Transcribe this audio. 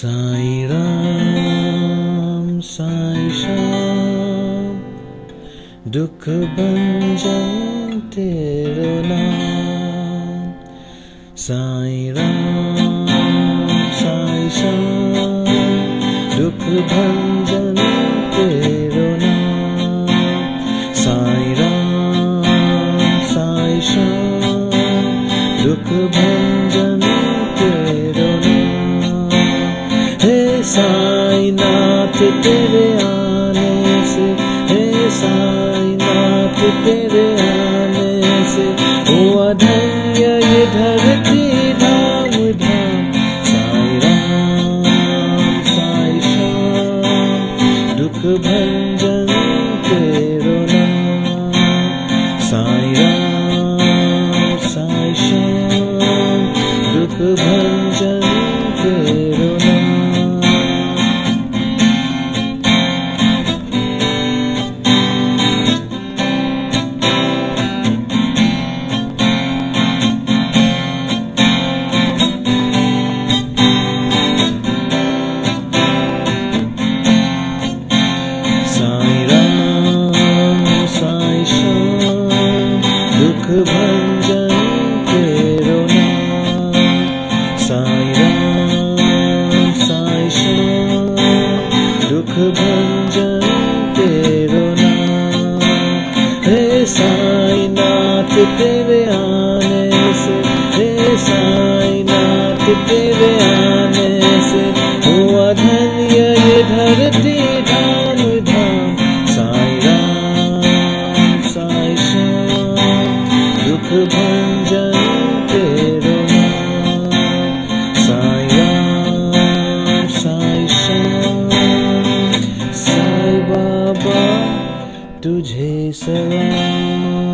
साईं राम साईं श्याम, दुख भंजन तेरो नाम। साईं राम साईं श्याम, दुख भंजन तेरो नाम। साईं राम साईं श्याम, दुख भंजन तेरो नाम। हे साईं नाथ तेरे आने से, हे साईं नाथ तेरे आने से हुआ धन्य ये धरती धाम धाम। साईं राम साईं श्याम, दुख भंजन तेरो नाम। साईं राम साईं श्याम, दुख भंजन तेरो नाम। साईं राम साईं श्याम, दुख भंजन तेरो नाम। साईं राम साईं श्याम, दुख भंजन तेरो नाम। हे साईं नाथ तेरे आने से, हे साईं नाथ तेरे आने से हुआ धन्य ये धरती धाम धाम। साईं राम साईं श्याम, दुख भंजन तेरो नाम। साईं राम साईं श्याम, साईं बाबा तुझे सलाम।